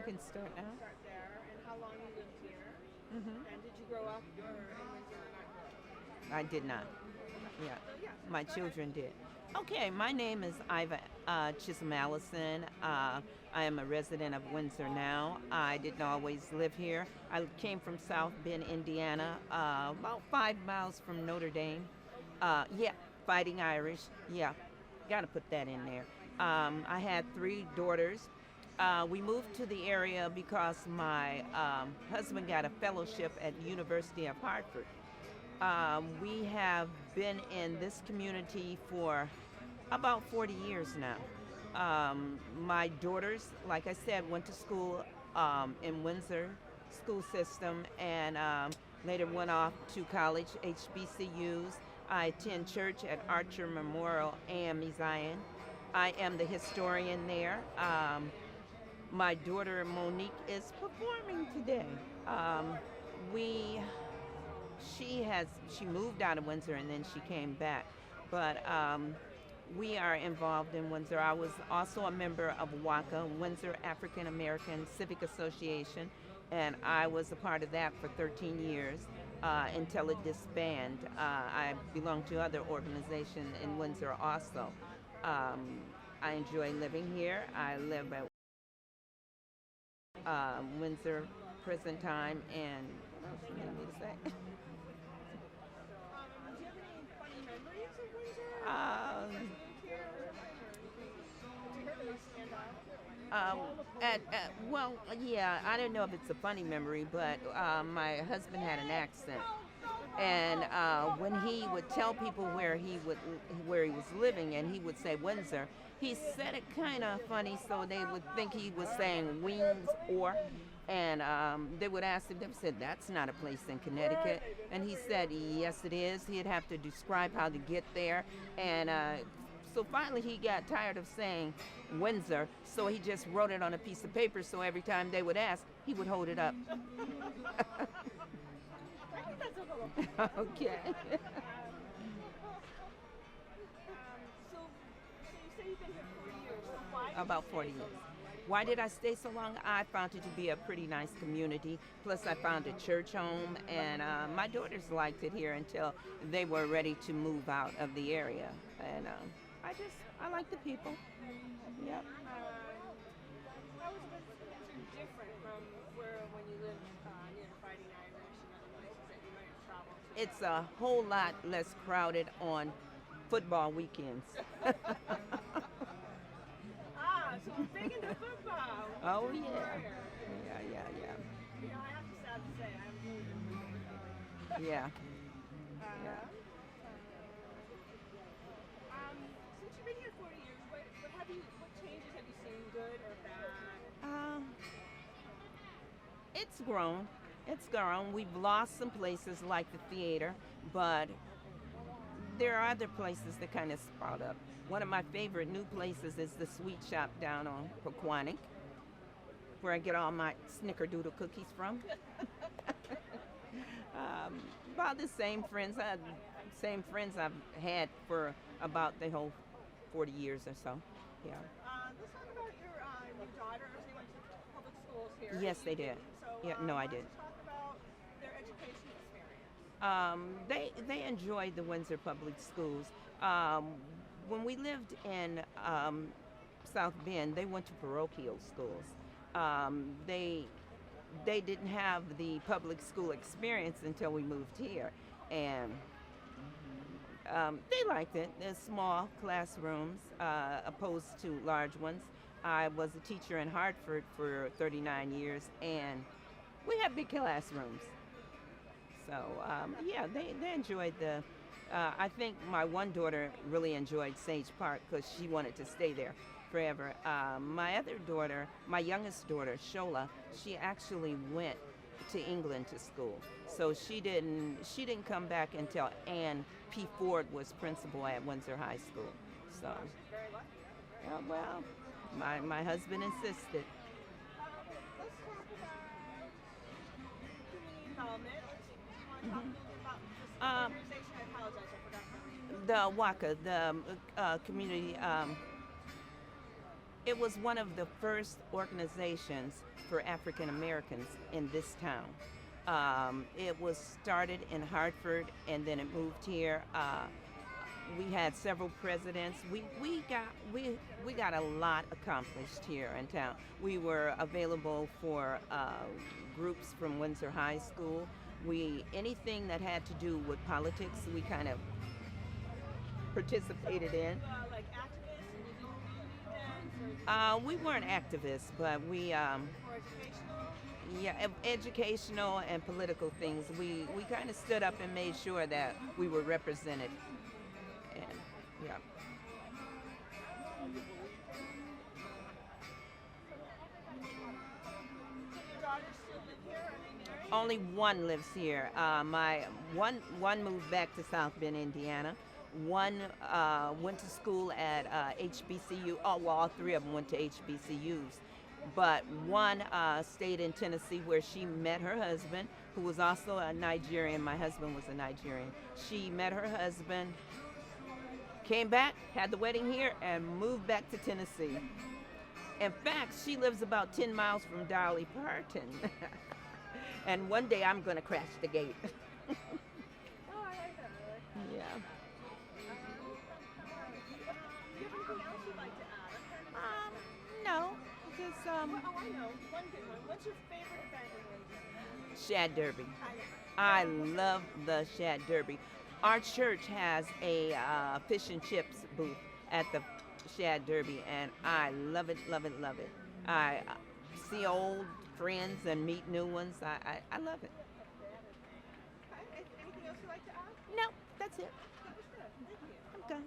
can start now. Start there. And how long you lived here? Hmm. And did you grow up in Windsor or not grow up? I did not. Yeah, So yeah, my go ahead. children did. Okay, my name is Iva Allison. I am a resident of Windsor now. I didn't always live here. I came from South Bend, Indiana, about 5 miles from Notre Dame. Yeah, Fighting Irish. Yeah, got to put that in there. I had three daughters. We moved to the area because my husband got a fellowship at the University of Hartford. We have been in this community for about 40 years now. My daughters, like I said, went to school in Windsor school system and later went off to college, HBCUs. I attend church at Archer Memorial AME Zion. I am the historian there. My daughter Monique is performing today. Um, we she moved out of Windsor and then she came back. But we are involved in Windsor. I was also a member of WACA, Windsor African American Civic Association, and I was a part of that for 13 years until it disbanded. I belong to other organizations in Windsor also. Um, I enjoy living here. I live at Windsor present time, and what else do you need me to say? Do you have any funny memories of Windsor? Um, Since you moved here, did you really stand out? Um, well, yeah, I don't know if it's a funny memory, but my husband had an accent, and when he would tell people where he was living, and he would say Windsor, he said it kind of funny, so they would think he was saying Wings or. And they would ask him, they said, that's not a place in Connecticut. And he said, yes, it is. He'd have to describe how to get there. And so finally he got tired of saying Windsor, so he just wrote it on a piece of paper, so every time they would ask, he would hold it up. I think that's a little funny. Okay. So you say you've been here 40 years. So why did About you 40 stay so years. long? Why did I stay so long? I found it to be a pretty nice community. Plus, I found a church home, and my daughters liked it here until they were ready to move out of the area. And I like the people. Yep. How was Windsor different from where when you lived near the Fighting Irish and other places that you might have traveled to? It's a whole lot less crowded on football weekends. So we're big into football. Oh, Windsor yeah. Warrior. Yeah. You know, I have to sad to say, I'm really big into football. Yeah. Uh, Yeah. Since you've been here 40 years, what changes have you seen, good or bad? Um, it's grown. It's grown. We've lost some places like the theater, but there are other places that kind of sprout up. One of my favorite new places is the sweet shop down on Pequannock, where I get all my snickerdoodle cookies from. About the same friends I've had for about the whole 40 years or so. Yeah. Let's talk about your daughters. They went to public schools here. Yes, they did. So, Yeah. No, I why don't did. you talk about their education experience? They enjoyed the Windsor Public Schools. Um, when we lived in South Bend, they went to parochial schools. They didn't have the public school experience until we moved here, and they liked it. They're small classrooms opposed to large ones. I was a teacher in Hartford for 39 years, and we have big classrooms. So yeah, they enjoyed the. I think my one daughter really enjoyed Sage Park because she wanted to stay there forever. My other daughter, my youngest daughter, Shola, she actually went to England to school. So she didn't come back until Ann P. Ford was principal at Windsor High School. So, She's very lucky. yeah, well, my husband insisted. Let's talk about community involvement. Do you want to talk a little bit about this Um, organization? I apologize, I forgot the name. The WACA, the community It was one of the first organizations for African Americans in this town. It was started in Hartford and then it moved here. We had several presidents. We got a lot accomplished here in town. We were available for groups from Windsor High School. We anything that had to do with politics, we kind of participated in. Like activists, and you do community events, or We weren't activists, but we or educational? yeah, educational and political things. We kind of stood up and made sure that we were represented. And yeah. So your daughters still live here? Are they married? Only one lives here. My one moved back to South Bend, Indiana. One went to school at HBCU. Oh, well, all three of them went to HBCUs. But one stayed in Tennessee where she met her husband, who was also a Nigerian. My husband was a Nigerian. She met her husband, came back, had the wedding here, and moved back to Tennessee. In fact, she lives about 10 miles from Dolly Parton. And one day I'm going to crash the gate. Oh, I like that, really. Yeah. Do you have anything else you'd like to add? No, just Oh, I know. One good one. What's your favorite event in Windsor? Shad Derby. I I love the Shad Derby. Our church has a fish and chips booth at the Shad Derby, and I love it, love it, love it. I see old friends and meet new ones. I love it. Anything else you'd like to add? No, that's it. That was good. Thank you. I'm done.